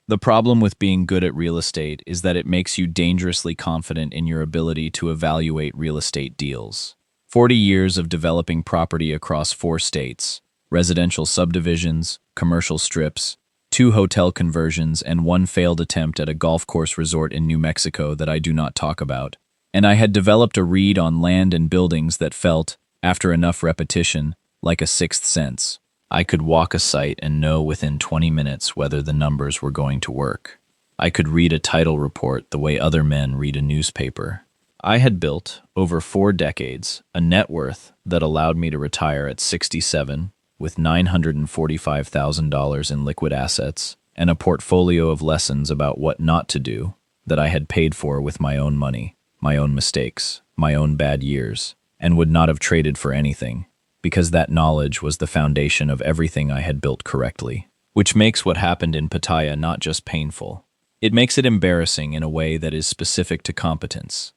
The problem with being good at real estate is that it makes you dangerously confident in your ability to evaluate real estate deals. 40 years of developing property across 4 states, residential subdivisions, commercial strips, 2 hotel conversions, and 1 failed attempt at a golf course resort in New Mexico that I do not talk about. And I had developed a read on land and buildings that felt, after enough repetition, like a sixth sense. I could walk a site and know within 20 minutes whether the numbers were going to work. I could read a title report the way other men read a newspaper. I had built, over 4 decades, a net worth that allowed me to retire at 67 with $945,000 in liquid assets and a portfolio of lessons about what not to do that I had paid for with my own money, my own mistakes, my own bad years, and would not have traded for anything, because that knowledge was the foundation of everything I had built correctly. Which makes what happened in Pattaya not just painful. It makes it embarrassing in a way that is specific to competence.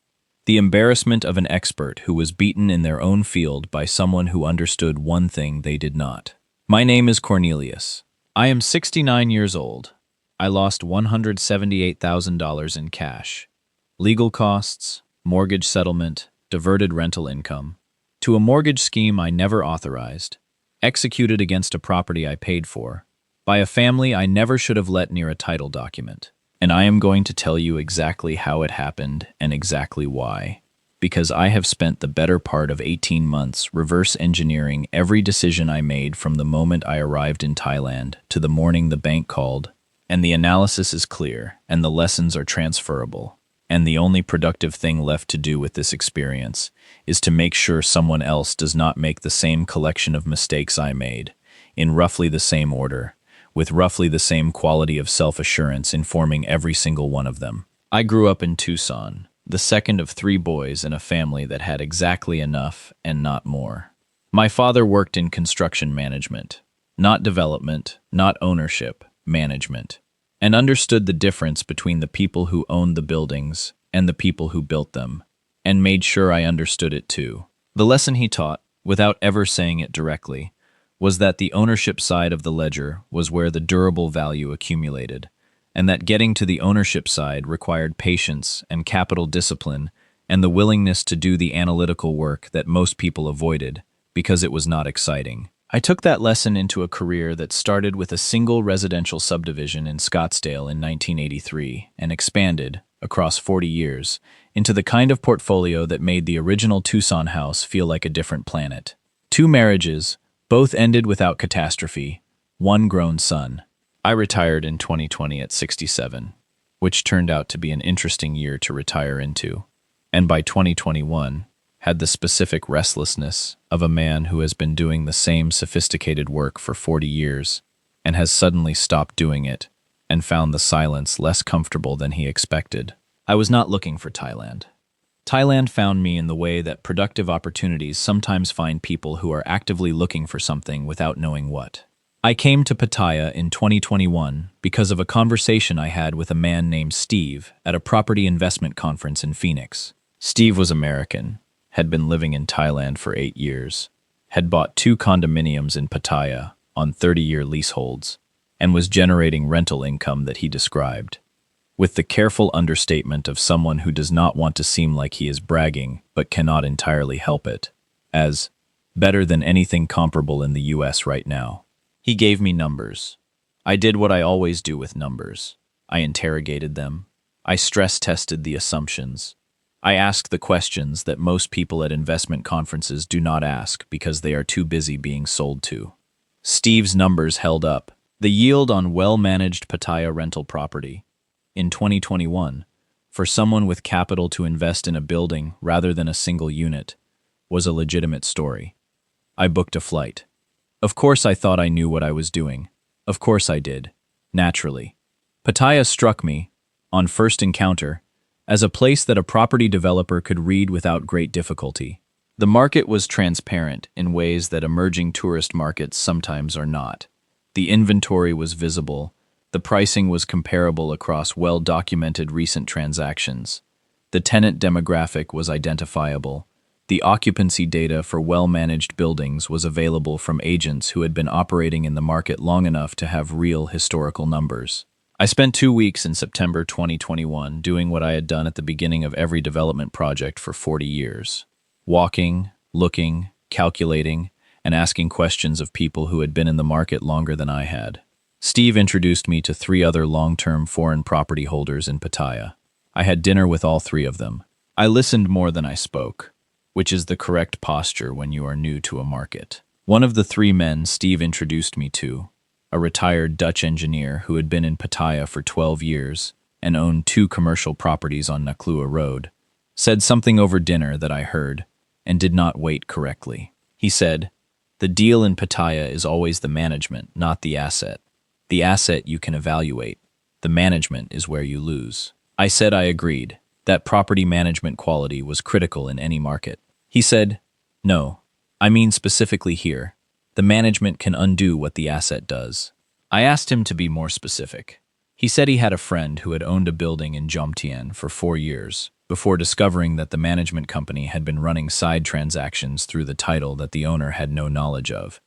The embarrassment of an expert who was beaten in their own field by someone who understood one thing they did not. My name is Cornelius. I am 69 years old. I lost $178,000 in cash, legal costs, mortgage settlement, diverted rental income, to a mortgage scheme I never authorized, executed against a property I paid for, by a family I never should have let near a title document. And I am going to tell you exactly how it happened and exactly why. Because I have spent the better part of 18 months reverse engineering every decision I made from the moment I arrived in Thailand to the morning the bank called, and the analysis is clear and the lessons are transferable. And the only productive thing left to do with this experience is to make sure someone else does not make the same collection of mistakes I made, in roughly the same order, with roughly the same quality of self-assurance informing every single one of them. I grew up in Tucson, the second of 3 boys in a family that had exactly enough and not more. My father worked in construction management, not development, not ownership, management, and understood the difference between the people who owned the buildings and the people who built them, and made sure I understood it too. The lesson he taught, without ever saying it directly, was that the ownership side of the ledger was where the durable value accumulated, and that getting to the ownership side required patience and capital discipline and the willingness to do the analytical work that most people avoided because it was not exciting. I took that lesson into a career that started with a single residential subdivision in Scottsdale in 1983 and expanded, across 40 years, into the kind of portfolio that made the original Tucson house feel like a different planet. 2 marriages, both ended without catastrophe, 1 grown son. I retired in 2020 at 67, which turned out to be an interesting year to retire into, and by 2021, had the specific restlessness of a man who has been doing the same sophisticated work for 40 years and has suddenly stopped doing it and found the silence less comfortable than he expected. I was not looking for Thailand. Thailand found me in the way that productive opportunities sometimes find people who are actively looking for something without knowing what. I came to Pattaya in 2021 because of a conversation I had with a man named Steve at a property investment conference in Phoenix. Steve was American, had been living in Thailand for 8 years, had bought 2 condominiums in Pattaya on 30-year leaseholds, and was generating rental income that he described, with the careful understatement of someone who does not want to seem like he is bragging but cannot entirely help it, as better than anything comparable in the US right now. He gave me numbers. I did what I always do with numbers. I interrogated them. I stress-tested the assumptions. I asked the questions that most people at investment conferences do not ask because they are too busy being sold to. Steve's numbers held up. The yield on well-managed Pattaya rental property in 2021, for someone with capital to invest in a building rather than a single unit, was a legitimate story. I booked a flight. Of course I thought I knew what I was doing. Of course I did. Naturally. Pattaya struck me, on first encounter, as a place that a property developer could read without great difficulty. The market was transparent in ways that emerging tourist markets sometimes are not. The inventory was visible. The pricing was comparable across well-documented recent transactions. The tenant demographic was identifiable. The occupancy data for well-managed buildings was available from agents who had been operating in the market long enough to have real historical numbers. I spent 2 weeks in September 2021 doing what I had done at the beginning of every development project for 40 years. Walking, looking, calculating, and asking questions of people who had been in the market longer than I had. Steve introduced me to 3 other long-term foreign property holders in Pattaya. I had dinner with all 3 of them. I listened more than I spoke, which is the correct posture when you are new to a market. One of the 3 men Steve introduced me to, a retired Dutch engineer who had been in Pattaya for 12 years and owned 2 commercial properties on Naklua Road, said something over dinner that I heard and did not weight correctly. He said, "The deal in Pattaya is always the management, not the asset. The asset you can evaluate. The management is where you lose." I said I agreed, that property management quality was critical in any market. He said, "No, I mean specifically here. The management can undo what the asset does." I asked him to be more specific. He said he had a friend who had owned a building in Jomtien for 4 years, before discovering that the management company had been running side transactions through the title that the owner had no knowledge of.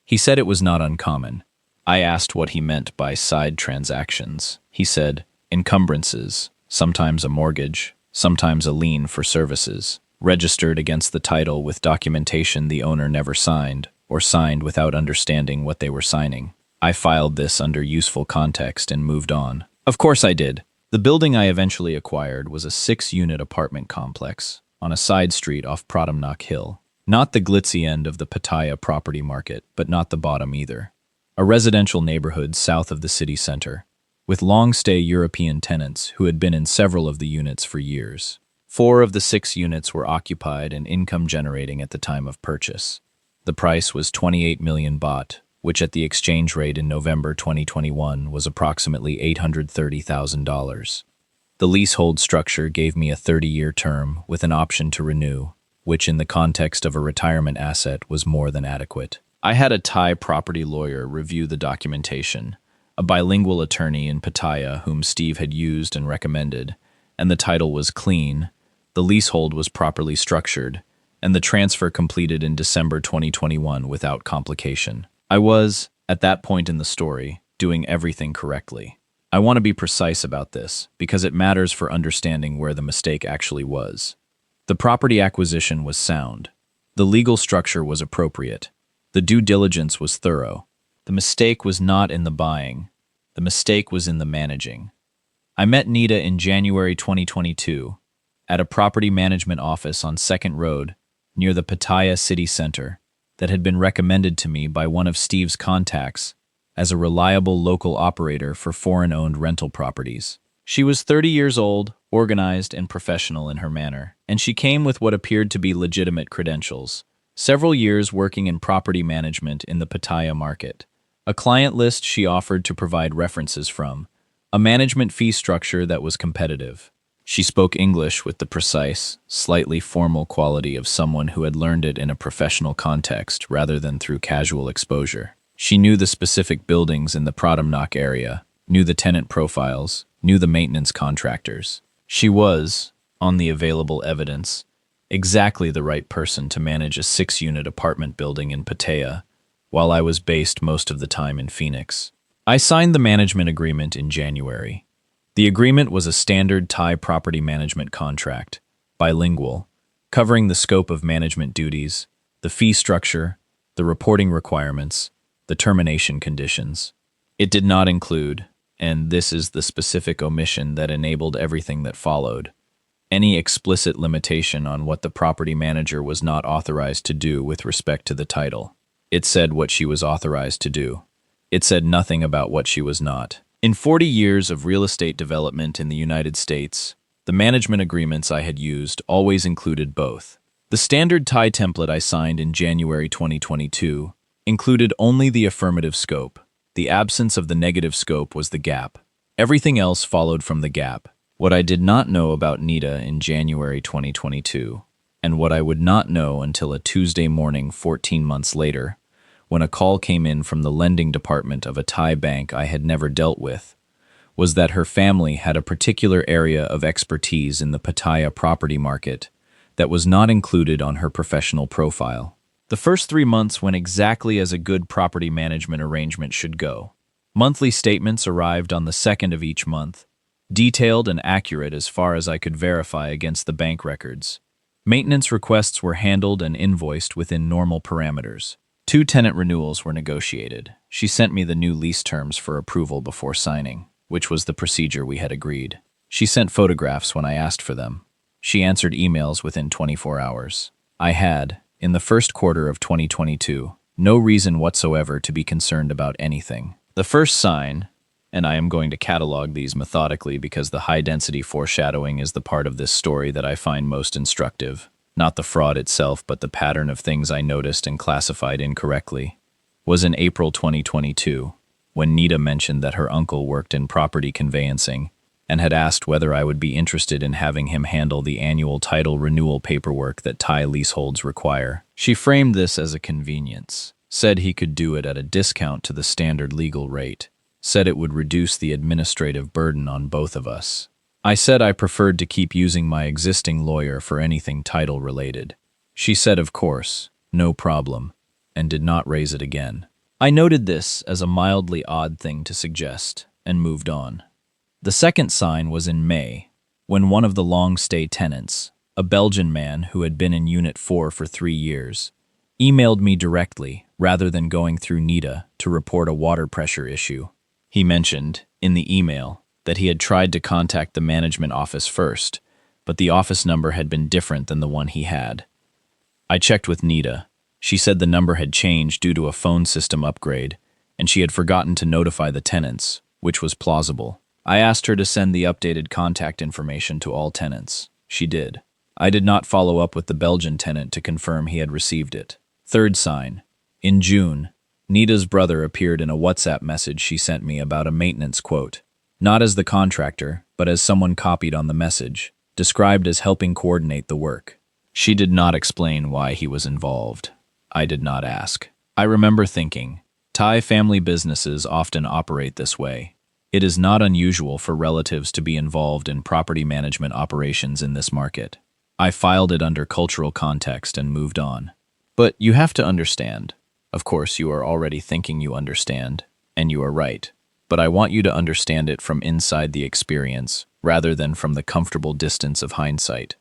He said it was not uncommon. I asked what he meant by side transactions. He said, encumbrances, sometimes a mortgage, sometimes a lien for services, registered against the title with documentation the owner never signed, or signed without understanding what they were signing. I filed this under useful context and moved on. Of course I did. The building I eventually acquired was a 6-unit apartment complex on a side street off Pratamnak Hill. Not the glitzy end of the Pattaya property market, but not the bottom either. A residential neighborhood south of the city center, with long-stay European tenants who had been in several of the units for years. 4 of the 6 units were occupied and income-generating at the time of purchase. The price was 28 million baht, which at the exchange rate in November 2021 was approximately $830,000. The leasehold structure gave me a 30-year term with an option to renew, which in the context of a retirement asset was more than adequate. I had a Thai property lawyer review the documentation, a bilingual attorney in Pattaya whom Steve had used and recommended, and the title was clean, the leasehold was properly structured, and the transfer completed in December 2021 without complication. I was, at that point in the story, doing everything correctly. I want to be precise about this because it matters for understanding where the mistake actually was. The property acquisition was sound. The legal structure was appropriate. The due diligence was thorough. The mistake was not in the buying. The mistake was in the managing. I met Nita in January 2022 at a property management office on 2nd Road near the Pattaya city center that had been recommended to me by one of Steve's contacts as a reliable local operator for foreign-owned rental properties. She was 30 years old, organized, and professional in her manner, and she came with what appeared to be legitimate credentials. Several years working in property management in the Pattaya market, a client list she offered to provide references from, a management fee structure that was competitive. She spoke English with the precise, slightly formal quality of someone who had learned it in a professional context rather than through casual exposure. She knew the specific buildings in the Pratamnak area, knew the tenant profiles, knew the maintenance contractors. She was, on the available evidence, exactly the right person to manage a 6-unit apartment building in Pattaya, while I was based most of the time in Phoenix. I signed the management agreement in January. The agreement was a standard Thai property management contract, bilingual, covering the scope of management duties, the fee structure, the reporting requirements, the termination conditions. It did not include, and this is the specific omission that enabled everything that followed, any explicit limitation on what the property manager was not authorized to do with respect to the title. It said what she was authorized to do. It said nothing about what she was not. In 40 years of real estate development in the United States, the management agreements I had used always included both. The standard Thai template I signed in January 2022 included only the affirmative scope. The absence of the negative scope was the gap. Everything else followed from the gap. What I did not know about Nita in January 2022, and what I would not know until a Tuesday morning 14 months later, when a call came in from the lending department of a Thai bank I had never dealt with, was that her family had a particular area of expertise in the Pattaya property market that was not included on her professional profile. The first 3 months went exactly as a good property management arrangement should go. Monthly statements arrived on the 2nd of each month, detailed and accurate as far as I could verify against the bank records. Maintenance requests were handled and invoiced within normal parameters. 2 tenant renewals were negotiated. She sent me the new lease terms for approval before signing, which was the procedure we had agreed. She sent photographs when I asked for them. She answered emails within 24 hours. I had, in the first quarter of 2022, no reason whatsoever to be concerned about anything. The first sign, and I am going to catalog these methodically because the high-density foreshadowing is the part of this story that I find most instructive. Not the fraud itself, but the pattern of things I noticed and classified incorrectly, was in April 2022, when Nita mentioned that her uncle worked in property conveyancing and had asked whether I would be interested in having him handle the annual title renewal paperwork that Thai leaseholds require. She framed this as a convenience, said he could do it at a discount to the standard legal rate, said it would reduce the administrative burden on both of us. I said I preferred to keep using my existing lawyer for anything title-related. She said, of course, no problem, and did not raise it again. I noted this as a mildly odd thing to suggest, and moved on. The second sign was in May, when one of the long-stay tenants, a Belgian man who had been in Unit 4 for 3 years, emailed me directly rather than going through Nita to report a water pressure issue. He mentioned, in the email, that he had tried to contact the management office first, but the office number had been different than the one he had. I checked with Nita. She said the number had changed due to a phone system upgrade, and she had forgotten to notify the tenants, which was plausible. I asked her to send the updated contact information to all tenants. She did. I did not follow up with the Belgian tenant to confirm he had received it. Third sign. In June, Nita's brother appeared in a WhatsApp message she sent me about a maintenance quote. Not as the contractor, but as someone copied on the message, described as helping coordinate the work. She did not explain why he was involved. I did not ask. I remember thinking, Thai family businesses often operate this way. It is not unusual for relatives to be involved in property management operations in this market. I filed it under cultural context and moved on. But you have to understand. Of course, you are already thinking you understand, and you are right. But I want you to understand it from inside the experience, rather than from the comfortable distance of hindsight.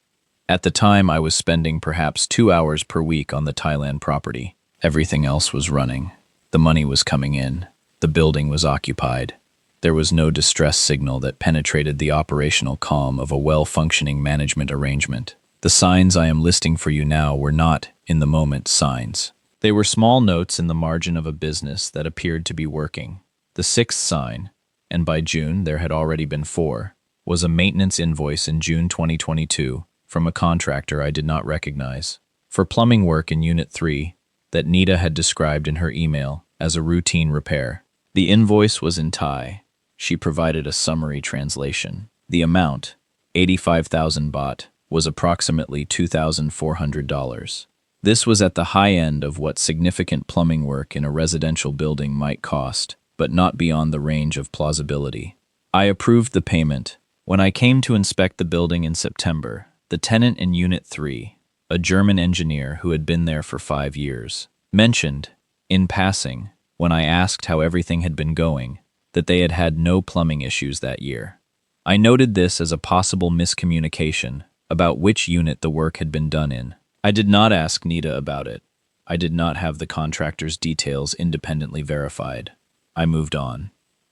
At the time, I was spending perhaps 2 hours per week on the Thailand property. Everything else was running. The money was coming in. The building was occupied. There was no distress signal that penetrated the operational calm of a well-functioning management arrangement. The signs I am listing for you now were not, in the moment, signs. They were small notes in the margin of a business that appeared to be working. The sixth sign, and by June there had already been 4, was a maintenance invoice in June 2022 from a contractor I did not recognize, for plumbing work in Unit 3 that Nita had described in her email as a routine repair. The invoice was in Thai. She provided a summary translation. The amount, 85,000 baht, was approximately $2,400. This was at the high end of what significant plumbing work in a residential building might cost, but not beyond the range of plausibility. I approved the payment. When I came to inspect the building in September, the tenant in Unit 3, a German engineer who had been there for 5 years, mentioned, in passing, when I asked how everything had been going, that they had had no plumbing issues that year. I noted this as a possible miscommunication about which unit the work had been done in. I did not ask Nita about it. I did not have the contractor's details independently verified. I moved on.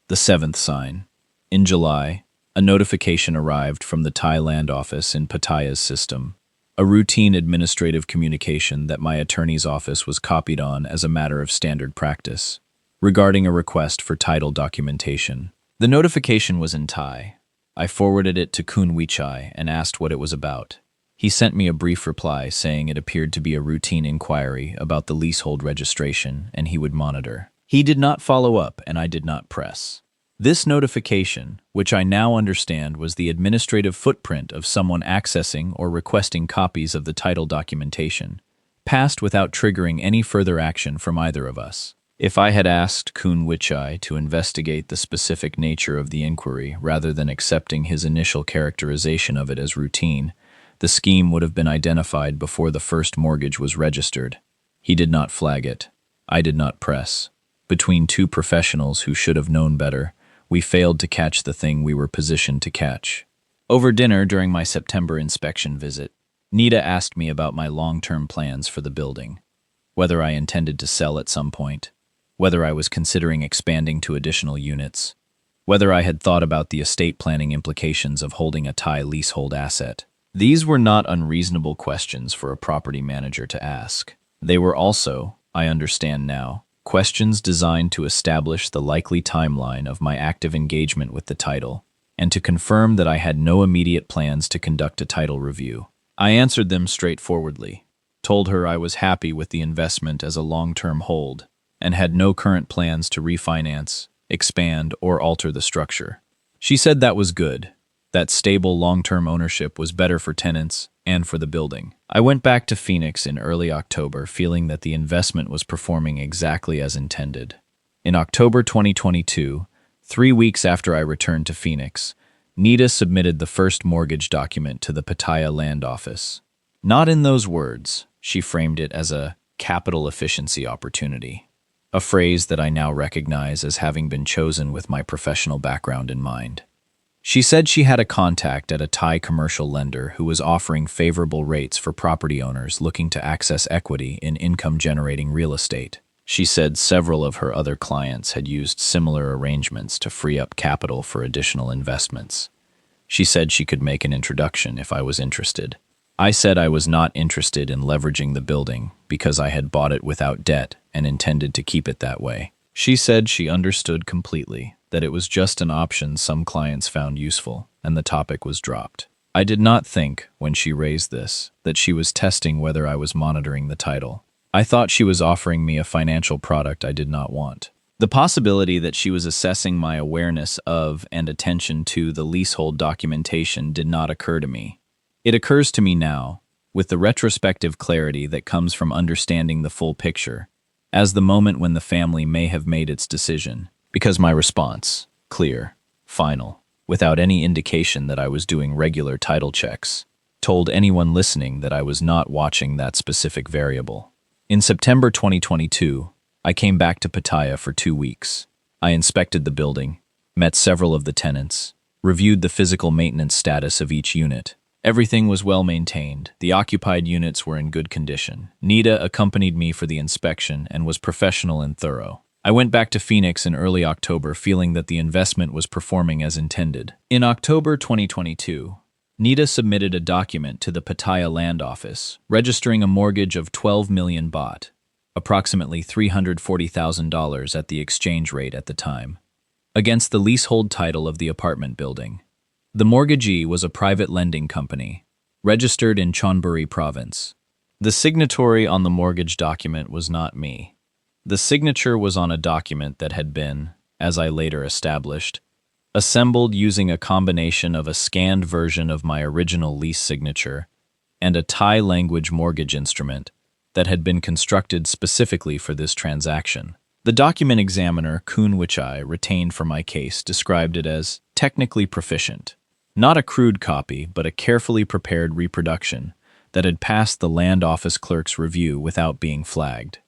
The seventh sign. In July, a notification arrived from the Thailand office in Pattaya's system, a routine administrative communication that my attorney's office was copied on as a matter of standard practice, regarding a request for title documentation. The notification was in Thai. I forwarded it to Kun Wichai and asked what it was about. He sent me a brief reply saying it appeared to be a routine inquiry about the leasehold registration and he would monitor. He did not follow up and I did not press. This notification, which I now understand was the administrative footprint of someone accessing or requesting copies of the title documentation, passed without triggering any further action from either of us. If I had asked Kun Wichai to investigate the specific nature of the inquiry rather than accepting his initial characterization of it as routine, the scheme would have been identified before the first mortgage was registered. He did not flag it. I did not press. Between two professionals who should have known better, we failed to catch the thing we were positioned to catch. Over dinner during my September inspection visit, Nita asked me about my long-term plans for the building, whether I intended to sell at some point, whether I was considering expanding to additional units, whether I had thought about the estate planning implications of holding a Thai leasehold asset. These were not unreasonable questions for a property manager to ask. They were also, I understand now, questions designed to establish the likely timeline of my active engagement with the title, and to confirm that I had no immediate plans to conduct a title review. I answered them straightforwardly, told her I was happy with the investment as a long-term hold, and had no current plans to refinance, expand, or alter the structure. She said that was good, that stable long-term ownership was better for tenants and for the building. I went back to Phoenix in early October feeling that the investment was performing exactly as intended. In October 2022, 3 weeks after I returned to Phoenix, Nita submitted the first mortgage document to the Pattaya land office. Not in those words, she framed it as a capital efficiency opportunity, a phrase that I now recognize as having been chosen with my professional background in mind. She said she had a contact at a Thai commercial lender who was offering favorable rates for property owners looking to access equity in income-generating real estate. She said several of her other clients had used similar arrangements to free up capital for additional investments. She said she could make an introduction if I was interested. I said I was not interested in leveraging the building because I had bought it without debt and intended to keep it that way. She said she understood completely that it was just an option some clients found useful, and the topic was dropped. I did not think, when she raised this, that she was testing whether I was monitoring the title. I thought she was offering me a financial product I did not want. The possibility that she was assessing my awareness of and attention to the leasehold documentation did not occur to me. It occurs to me now, with the retrospective clarity that comes from understanding the full picture, as the moment when the family may have made its decision, because my response, clear, final, without any indication that I was doing regular title checks, told anyone listening that I was not watching that specific variable. In September 2022, I came back to Pattaya for 2 weeks. I inspected the building, met several of the tenants, reviewed the physical maintenance status of each unit. Everything was well maintained. The occupied units were in good condition. Nita accompanied me for the inspection and was professional and thorough. I went back to Phoenix in early October feeling that the investment was performing as intended. In October 2022, Nita submitted a document to the Pattaya land office, registering a mortgage of 12 million baht, approximately $340,000 at the exchange rate at the time, against the leasehold title of the apartment building. The mortgagee was a private lending company, registered in Chonburi province. The signatory on the mortgage document was not me. The signature was on a document that had been, as I later established, assembled using a combination of a scanned version of my original lease signature and a Thai language mortgage instrument that had been constructed specifically for this transaction. The document examiner, Kun, which I retained for my case, described it as technically proficient. Not a crude copy, but a carefully prepared reproduction that had passed the land office clerk's review without being flagged.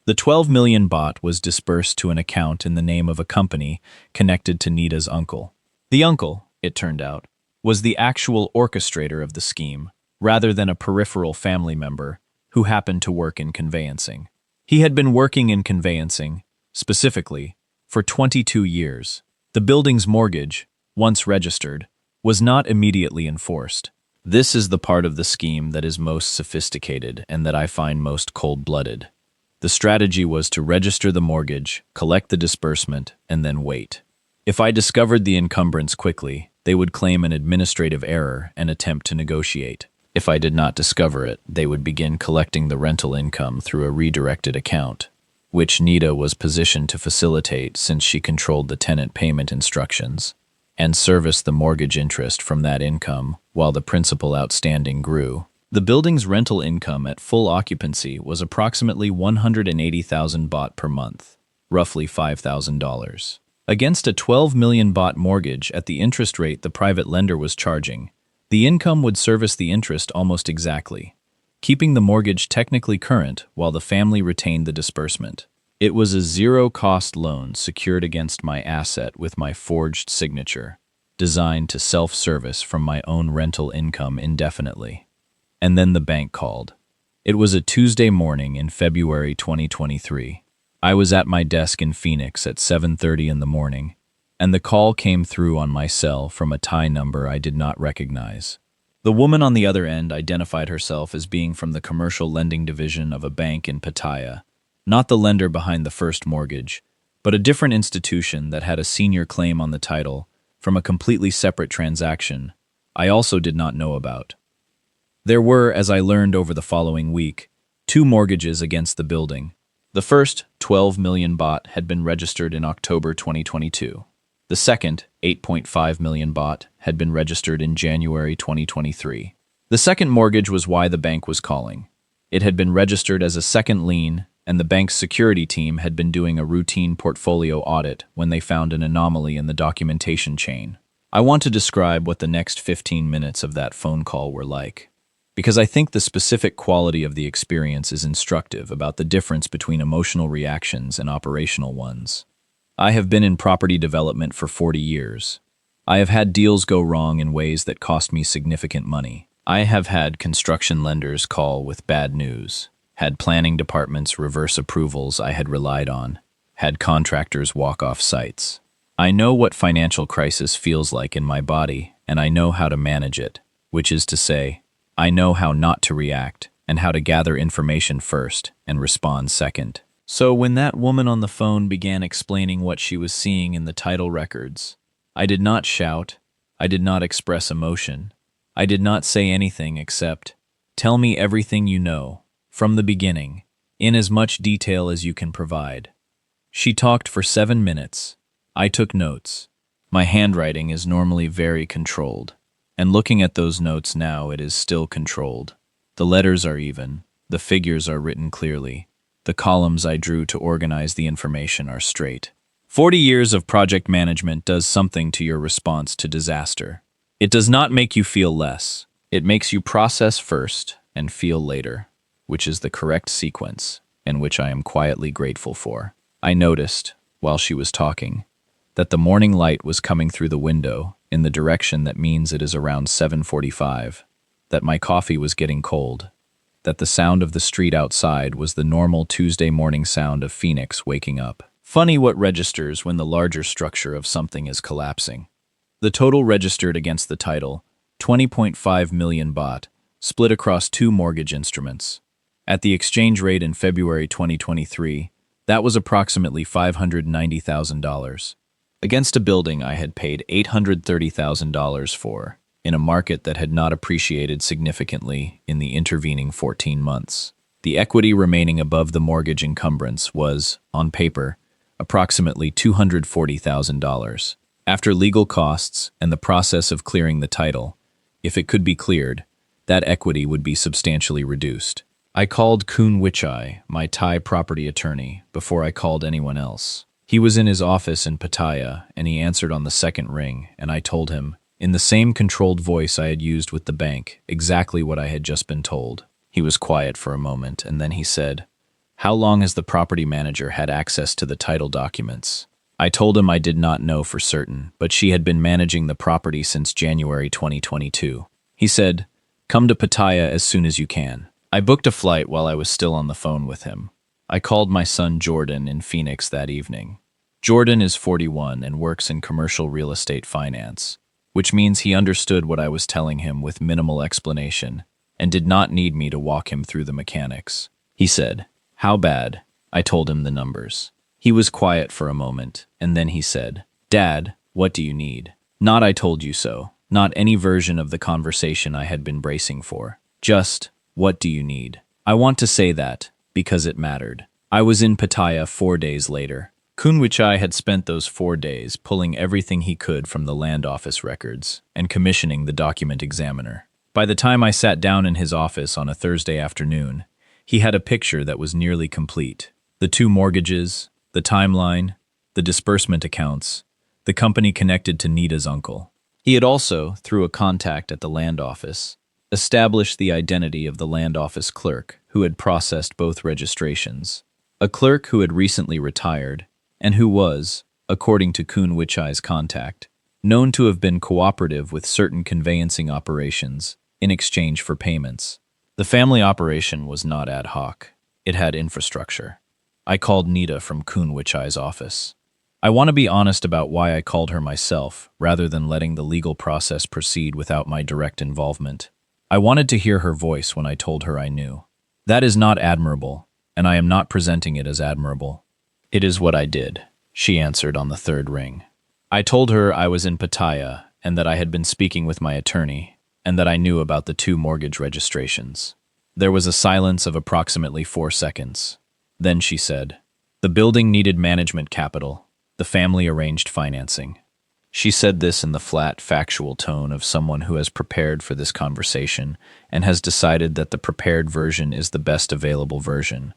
The 12 million baht was disbursed to an account in the name of a company connected to Nita's uncle. The uncle, it turned out, was the actual orchestrator of the scheme, rather than a peripheral family member who happened to work in conveyancing. He had been working in conveyancing, specifically, for 22 years. The building's mortgage, once registered, was not immediately enforced. This is the part of the scheme that is most sophisticated and that I find most cold-blooded. The strategy was to register the mortgage, collect the disbursement, and then wait. If I discovered the encumbrance quickly, they would claim an administrative error and attempt to negotiate. If I did not discover it, they would begin collecting the rental income through a redirected account, which Nita was positioned to facilitate since she controlled the tenant payment instructions, and service the mortgage interest from that income while the principal outstanding grew. The building's rental income at full occupancy was approximately 180,000 baht per month, roughly $5,000. Against a 12 million baht mortgage at the interest rate the private lender was charging, the income would service the interest almost exactly, keeping the mortgage technically current while the family retained the disbursement. It was a zero-cost loan secured against my asset with my forged signature, designed to self-service from my own rental income indefinitely. And then the bank called. It was a Tuesday morning in February 2023. I was at my desk in Phoenix at 7:30 in the morning, and the call came through on my cell from a Thai number I did not recognize. The woman on the other end identified herself as being from the commercial lending division of a bank in Pattaya, not the lender behind the first mortgage, but a different institution that had a senior claim on the title from a completely separate transaction I also did not know about. There were, as I learned over the following week, 2 mortgages against the building. The first, 12 million baht, had been registered in October 2022. The second, 8.5 million baht, had been registered in January 2023. The second mortgage was why the bank was calling. It had been registered as a second lien, and the bank's security team had been doing a routine portfolio audit when they found an anomaly in the documentation chain. I want to describe what the next 15 minutes of that phone call were like, because I think the specific quality of the experience is instructive about the difference between emotional reactions and operational ones. I have been in property development for 40 years. I have had deals go wrong in ways that cost me significant money. I have had construction lenders call with bad news, had planning departments reverse approvals I had relied on, had contractors walk off sites. I know what financial crisis feels like in my body, and I know how to manage it, which is to say, I know how not to react and how to gather information first and respond second. So when that woman on the phone began explaining what she was seeing in the title records, I did not shout, I did not express emotion, I did not say anything except, "Tell me everything you know, from the beginning, in as much detail as you can provide." She talked for 7 minutes. I took notes. My handwriting is normally very controlled, and looking at those notes now, it is still controlled. The letters are even, the figures are written clearly, the columns I drew to organize the information are straight. 40 years of project management does something to your response to disaster. It does not make you feel less. It makes you process first and feel later, which is the correct sequence, and which I am quietly grateful for. I noticed, while she was talking, that the morning light was coming through the window in the direction that means it is around 7:45, that my coffee was getting cold, that the sound of the street outside was the normal Tuesday morning sound of Phoenix waking up. Funny what registers when the larger structure of something is collapsing. The total registered against the title, 20.5 million baht, split across 2 mortgage instruments. At the exchange rate in February 2023, that was approximately $590,000. Against a building I had paid $830,000 for, in a market that had not appreciated significantly in the intervening 14 months. The equity remaining above the mortgage encumbrance was, on paper, approximately $240,000. After legal costs and the process of clearing the title, if it could be cleared, that equity would be substantially reduced. I called Kun Wichai, my Thai property attorney, before I called anyone else. He was in his office in Pattaya, and he answered on the second ring, and I told him, in the same controlled voice I had used with the bank, exactly what I had just been told. He was quiet for a moment, and then he said, "How long has the property manager had access to the title documents?" I told him I did not know for certain, but she had been managing the property since January 2022. He said, "Come to Pattaya as soon as you can." I booked a flight while I was still on the phone with him. I called my son Jordan in Phoenix that evening. Jordan is 41 and works in commercial real estate finance, which means he understood what I was telling him with minimal explanation and did not need me to walk him through the mechanics. He said, "How bad?" I told him the numbers. He was quiet for a moment, and then he said, "Dad, what do you need?" Not "I told you so," not any version of the conversation I had been bracing for. Just, "What do you need?" I want to say that, because it mattered. I was in Pattaya 4 days later. Kun Wichai had spent those 4 days pulling everything he could from the land office records and commissioning the document examiner. By the time I sat down in his office on a Thursday afternoon, he had a picture that was nearly complete. The 2 mortgages, the timeline, the disbursement accounts, the company connected to Nita's uncle. He had also, through a contact at the land office, established the identity of the land office clerk who had processed both registrations. a clerk who had recently retired, and who was, according to Kun Wichai's contact, known to have been cooperative with certain conveyancing operations in exchange for payments. The family operation was not ad hoc. It had infrastructure. I called Nita from Kun Wichai's office. I want to be honest about why I called her myself, rather than letting the legal process proceed without my direct involvement. I wanted to hear her voice when I told her I knew. That is not admirable, and I am not presenting it as admirable. It is what I did, she answered on the third ring. I told her I was in Pattaya and that I had been speaking with my attorney and that I knew about the 2 mortgage registrations. There was a silence of approximately 4 seconds. Then she said, "The building needed management capital. The family arranged financing." She said this in the flat, factual tone of someone who has prepared for this conversation and has decided that the prepared version is the best available version.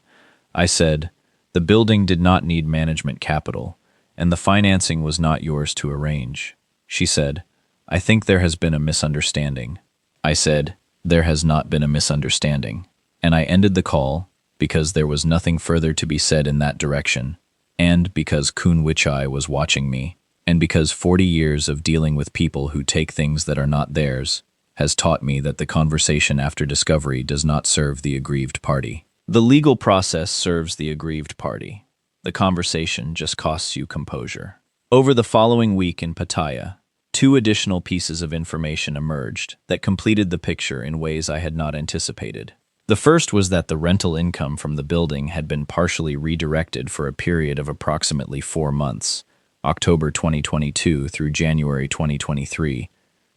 I said, "The building did not need management capital, and the financing was not yours to arrange." She said, "I think there has been a misunderstanding." I said, "There has not been a misunderstanding." And I ended the call because there was nothing further to be said in that direction, and because Kun Wichai was watching me, and because 40 years of dealing with people who take things that are not theirs has taught me that the conversation after discovery does not serve the aggrieved party. The legal process serves the aggrieved party. The conversation just costs you composure. Over the following week in Pattaya, 2 additional pieces of information emerged that completed the picture in ways I had not anticipated. The first was that the rental income from the building had been partially redirected for a period of approximately 4 months, October 2022 through January 2023,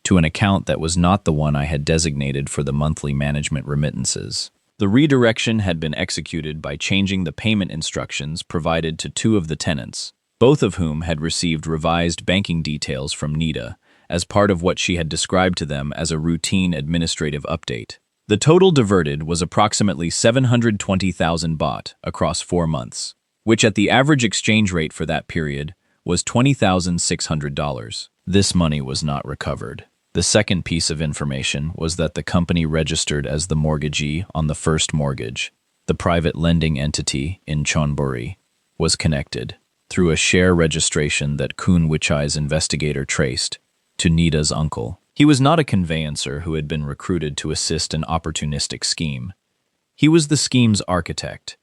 to an account that was not the one I had designated for the monthly management remittances. The redirection had been executed by changing the payment instructions provided to 2 of the tenants, both of whom had received revised banking details from Nita as part of what she had described to them as a routine administrative update. The total diverted was approximately 720,000 baht across 4 months, which at the average exchange rate for that period was $20,600. This money was not recovered. The second piece of information was that the company registered as the mortgagee on the first mortgage, the private lending entity in Chonburi, was connected, through a share registration that Kun Wichai's investigator traced, to Nita's uncle. He was not a conveyancer who had been recruited to assist an opportunistic scheme. He was the scheme's architect,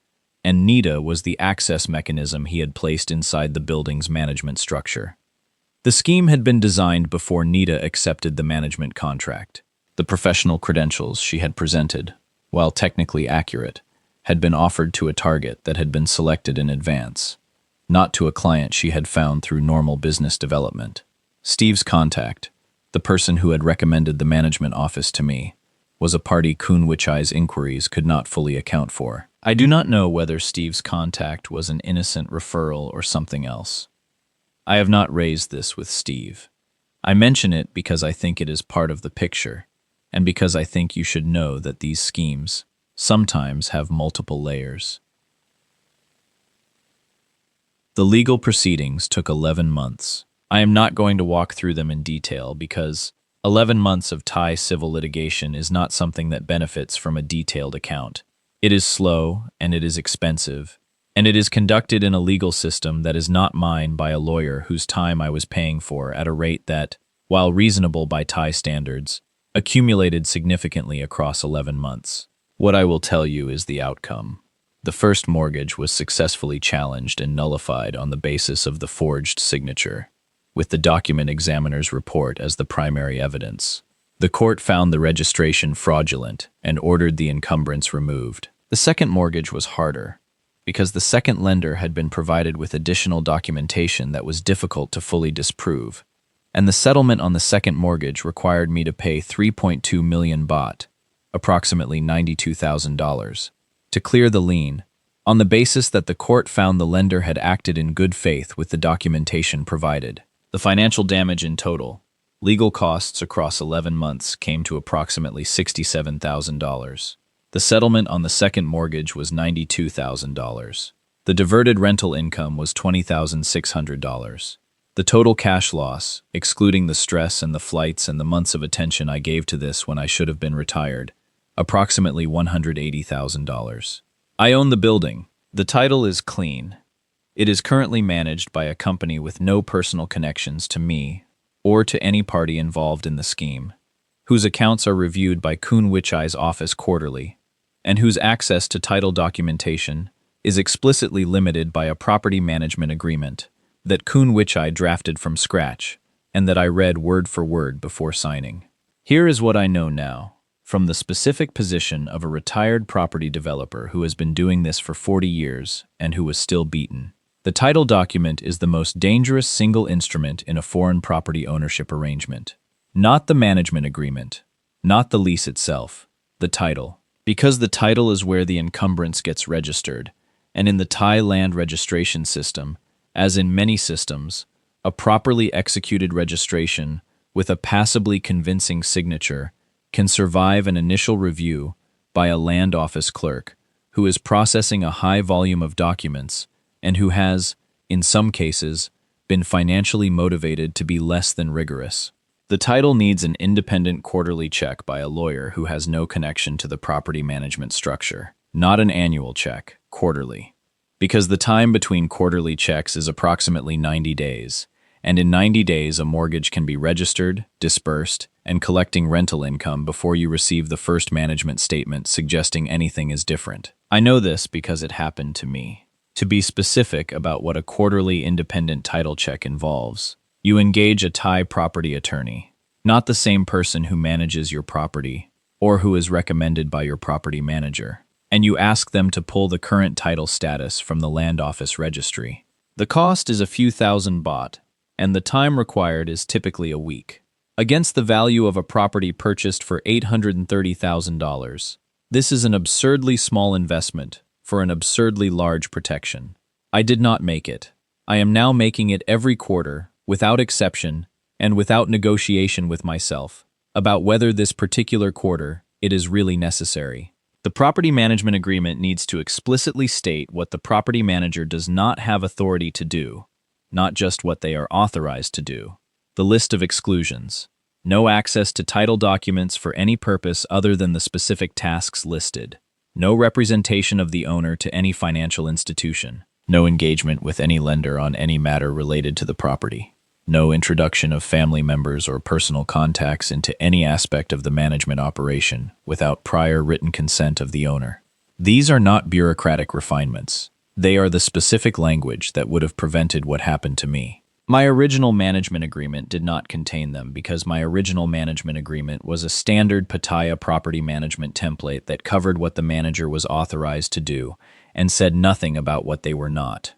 and Nita was the access mechanism he had placed inside the building's management structure. The scheme had been designed before Nita accepted the management contract. The professional credentials she had presented, while technically accurate, had been offered to a target that had been selected in advance, not to a client she had found through normal business development. Steve's contact, the person who had recommended the management office to me, was a party Kun Wichai's inquiries could not fully account for. I do not know whether Steve's contact was an innocent referral or something else. I have not raised this with Steve. I mention it because I think it is part of the picture, and because I think you should know that these schemes sometimes have multiple layers. The legal proceedings took 11 months. I am not going to walk through them in detail because 11 months of Thai civil litigation is not something that benefits from a detailed account. It is slow, and it is expensive, and it is conducted in a legal system that is not mine by a lawyer whose time I was paying for at a rate that, while reasonable by Thai standards, accumulated significantly across 11 months. What I will tell you is the outcome. The first mortgage was successfully challenged and nullified on the basis of the forged signature, with the document examiner's report as the primary evidence. The court found the registration fraudulent and ordered the encumbrance removed. The second mortgage was harder, because the second lender had been provided with additional documentation that was difficult to fully disprove, and the settlement on the second mortgage required me to pay 3.2 million baht, approximately $92,000, to clear the lien, on the basis that the court found the lender had acted in good faith with the documentation provided. The financial damage in total, legal costs across 11 months, came to approximately $67,000. The settlement on the second mortgage was $92,000. The diverted rental income was $20,600. The total cash loss, excluding the stress and the flights and the months of attention I gave to this when I should have been retired, approximately $180,000. I own the building, The title is clean. It is currently managed by a company with no personal connections to me or to any party involved in the scheme, whose accounts are reviewed by Kun Wichai's office quarterly, and whose access to title documentation is explicitly limited by a property management agreement that Kun Wichai drafted from scratch and that I read word for word before signing. Here is what I know now, from the specific position of a retired property developer who has been doing this for 40 years and who was still beaten. The title document is the most dangerous single instrument in a foreign property ownership arrangement. Not the management agreement, not the lease itself, the title. Because the title is where the encumbrance gets registered, and in the Thai land registration system, as in many systems, a properly executed registration with a passably convincing signature can survive an initial review by a land office clerk who is processing a high volume of documents and who has, in some cases, been financially motivated to be less than rigorous. The title needs an independent quarterly check by a lawyer who has no connection to the property management structure, not an annual check, quarterly. Because the time between quarterly checks is approximately 90 days, and in 90 days a mortgage can be registered, disbursed, and collecting rental income before you receive the first management statement suggesting anything is different. I know this because it happened to me. To be specific about what a quarterly independent title check involves, you engage a Thai property attorney, not the same person who manages your property or who is recommended by your property manager, and you ask them to pull the current title status from the land office registry. The cost is a few thousand baht, and the time required is typically a week. Against the value of a property purchased for $830,000, this is an absurdly small investment for an absurdly large protection. I did not make it. I am now making it every quarter, without exception, and without negotiation with myself, about whether this particular quarter it is really necessary. The property management agreement needs to explicitly state what the property manager does not have authority to do, not just what they are authorized to do. The list of exclusions. No access to title documents for any purpose other than the specific tasks listed. No representation of the owner to any financial institution. No engagement with any lender on any matter related to the property. No introduction of family members or personal contacts into any aspect of the management operation without prior written consent of the owner. These are not bureaucratic refinements. They are the specific language that would have prevented what happened to me. My original management agreement did not contain them because my original management agreement was a standard Pattaya property management template that covered what the manager was authorized to do and said nothing about what they were not.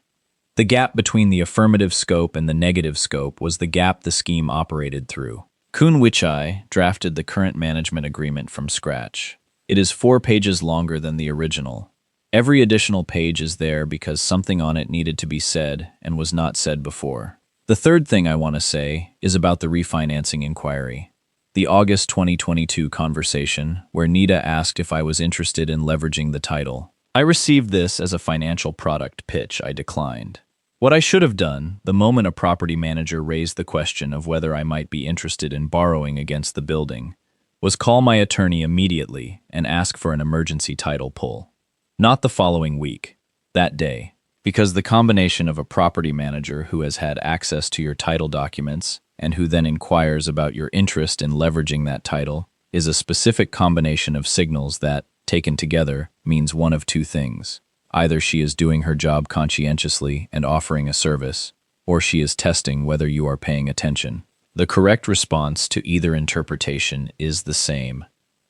The gap between the affirmative scope and the negative scope was the gap the scheme operated through. Kun Wichai drafted the current management agreement from scratch. It is 4 pages longer than the original. Every additional page is there because something on it needed to be said and was not said before. The third thing I want to say is about the refinancing inquiry. The August 2022 conversation where Nita asked if I was interested in leveraging the title. I received this as a financial product pitch I declined. What I should have done, the moment a property manager raised the question of whether I might be interested in borrowing against the building, was call my attorney immediately and ask for an emergency title pull. Not the following week, that day, because the combination of a property manager who has had access to your title documents and who then inquires about your interest in leveraging that title is a specific combination of signals that, taken together, means one of two things. Either she is doing her job conscientiously and offering a service, or she is testing whether you are paying attention. The correct response to either interpretation is the same.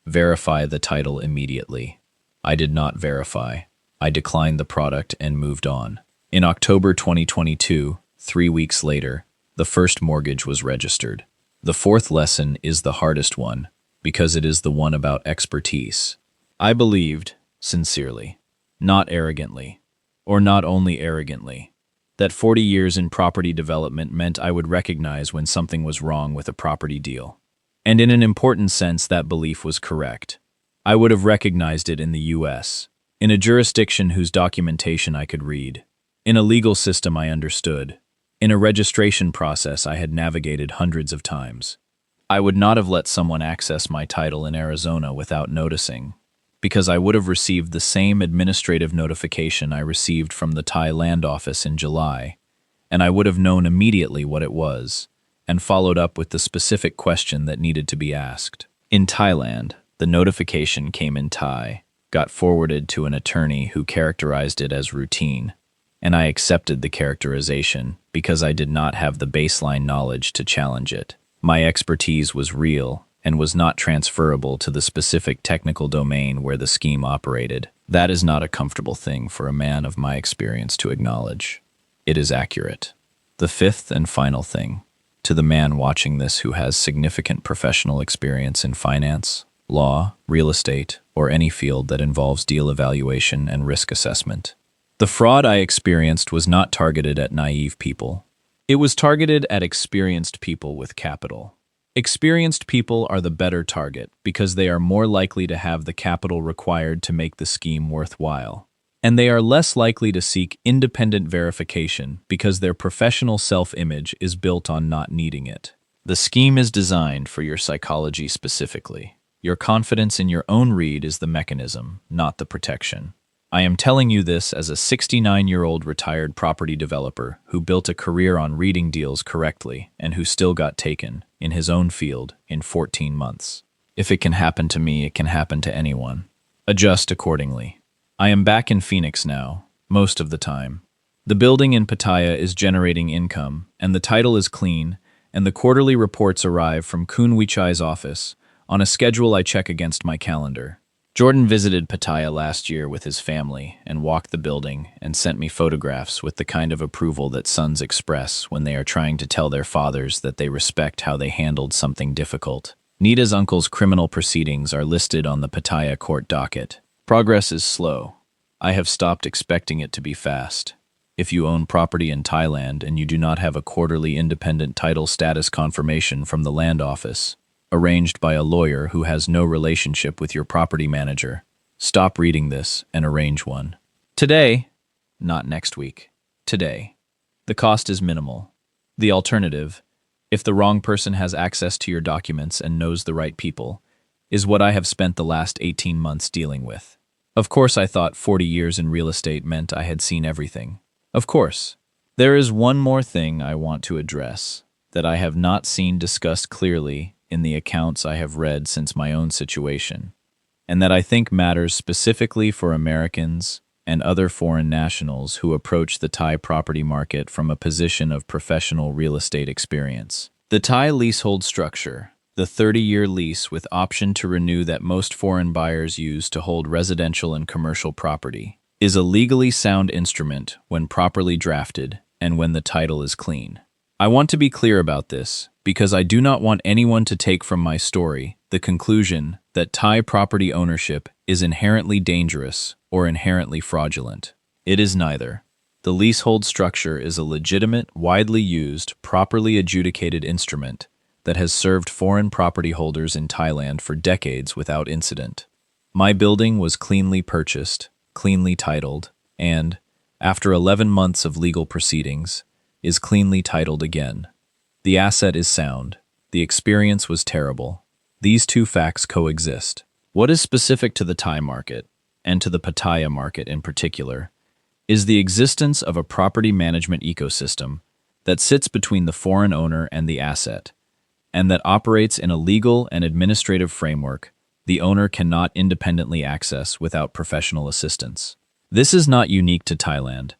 Verify the title immediately. I did not verify. I declined the product and moved on. In October 2022, 3 weeks later, the first mortgage was registered. The fourth lesson is the hardest one, because it is the one about expertise. I believed, sincerely, not arrogantly, or not only arrogantly, that 40 years in property development meant I would recognize when something was wrong with a property deal. And in an important sense, that belief was correct. I would have recognized it in the U.S., in a jurisdiction whose documentation I could read, in a legal system I understood, in a registration process I had navigated hundreds of times. I would not have let someone access my title in Arizona without noticing. because I would have received the same administrative notification I received from the Thai land office in July, and I would have known immediately what it was, and followed up with the specific question that needed to be asked. In Thailand, the notification came in Thai, got forwarded to an attorney who characterized it as routine, and I accepted the characterization because I did not have the baseline knowledge to challenge it. My expertise was real and was not transferable to the specific technical domain where the scheme operated. That is not a comfortable thing for a man of my experience to acknowledge. It is accurate. The fifth and final thing, to the man watching this who has significant professional experience in finance, law, real estate, or any field that involves deal evaluation and risk assessment. The fraud I experienced was not targeted at naive people. It was targeted at experienced people with capital. Experienced people are the better target because they are more likely to have the capital required to make the scheme worthwhile. And they are less likely to seek independent verification because their professional self-image is built on not needing it. The scheme is designed for your psychology specifically. Your confidence in your own read is the mechanism, not the protection. I am telling you this as a 69-year-old retired property developer who built a career on reading deals correctly and who still got taken, in his own field, in 14 months. If it can happen to me, it can happen to anyone. Adjust accordingly. I am back in Phoenix now, most of the time. The building in Pattaya is generating income, and the title is clean, and the quarterly reports arrive from Kun Wichai's office, on a schedule I check against my calendar. Jordan visited Pattaya last year with his family and walked the building and sent me photographs with the kind of approval that sons express when they are trying to tell their fathers that they respect how they handled something difficult. Nita's uncle's criminal proceedings are listed on the Pattaya court docket. Progress is slow. I have stopped expecting it to be fast. If you own property in Thailand and you do not have a quarterly independent title status confirmation from the land office, arranged by a lawyer who has no relationship with your property manager, stop reading this and arrange one. Today, not next week. Today. The cost is minimal. The alternative, if the wrong person has access to your documents and knows the right people, is what I have spent the last 18 months dealing with. Of course, I thought 40 years in real estate meant I had seen everything. Of course. There is one more thing I want to address that I have not seen discussed clearly in the accounts I have read since my own situation, and that I think matters specifically for Americans and other foreign nationals who approach the Thai property market from a position of professional real estate experience. The Thai leasehold structure, the 30-year lease with option to renew that most foreign buyers use to hold residential and commercial property, is a legally sound instrument when properly drafted and when the title is clean. I want to be clear about this because I do not want anyone to take from my story the conclusion that Thai property ownership is inherently dangerous or inherently fraudulent. It is neither. The leasehold structure is a legitimate, widely used, properly adjudicated instrument that has served foreign property holders in Thailand for decades without incident. My building was cleanly purchased, cleanly titled, and, after 11 months of legal proceedings, is cleanly titled again. The asset is sound. The experience was terrible. These two facts coexist. What is specific to the Thai market, and to the Pattaya market in particular, is the existence of a property management ecosystem that sits between the foreign owner and the asset, and that operates in a legal and administrative framework the owner cannot independently access without professional assistance. This is not unique to Thailand.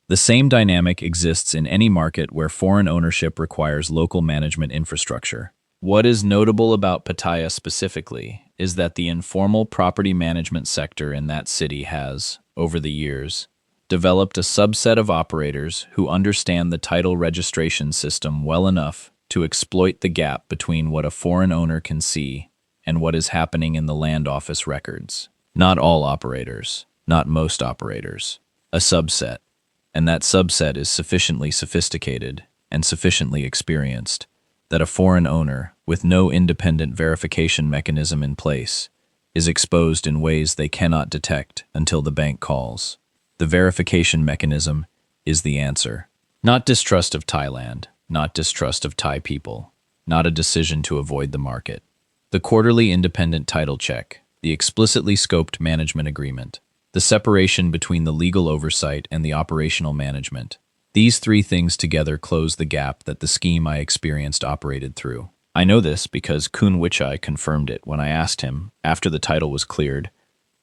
The same dynamic exists in any market where foreign ownership requires local management infrastructure. What is notable about Pattaya specifically is that the informal property management sector in that city has, over the years, developed a subset of operators who understand the title registration system well enough to exploit the gap between what a foreign owner can see and what is happening in the land office records. Not all operators, not most operators, a subset. And that subset is sufficiently sophisticated and sufficiently experienced that a foreign owner with no independent verification mechanism in place is exposed in ways they cannot detect until the bank calls. The verification mechanism is the answer. Not distrust of Thailand, not distrust of Thai people, not a decision to avoid the market. The quarterly independent title check, the explicitly scoped management agreement, the separation between the legal oversight and the operational management. These three things together close the gap that the scheme I experienced operated through. I know this because Kun Wichai confirmed it when I asked him, after the title was cleared,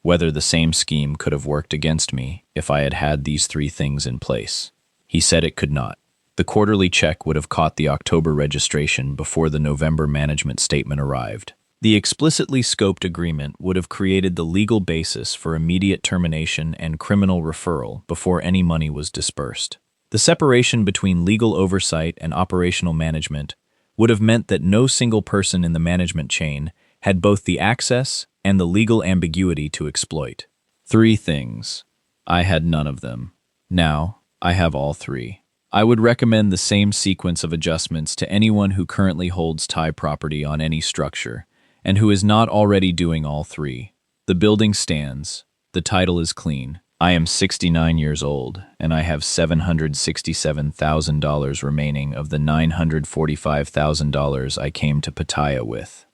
whether the same scheme could have worked against me if I had had these three things in place. He said it could not. The quarterly check would have caught the October registration before the November management statement arrived. The explicitly scoped agreement would have created the legal basis for immediate termination and criminal referral before any money was disbursed. The separation between legal oversight and operational management would have meant that no single person in the management chain had both the access and the legal ambiguity to exploit. Three things. I had none of them. Now, I have all three. I would recommend the same sequence of adjustments to anyone who currently holds Thai property on any structure and who is not already doing all three. The building stands. The title is clean. I am 69 years old, and I have $767,000 remaining of the $945,000 I came to Pattaya with,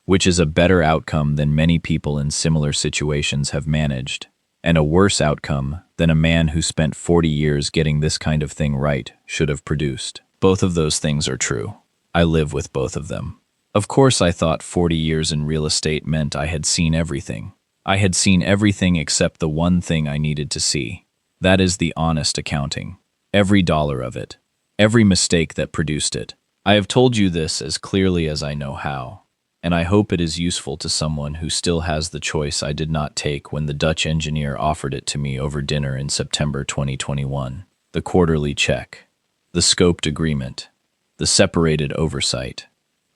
which is a better outcome than many people in similar situations have managed, and a worse outcome than a man who spent 40 years getting this kind of thing right should have produced. Both of those things are true. I live with both of them. Of course, I thought 40 years in real estate meant I had seen everything. I had seen everything except the one thing I needed to see. That is the honest accounting. Every dollar of it. Every mistake that produced it. I have told you this as clearly as I know how, and I hope it is useful to someone who still has the choice I did not take when the Dutch engineer offered it to me over dinner in September 2021. The quarterly check. The scoped agreement. The separated oversight.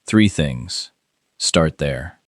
Three things. Start there.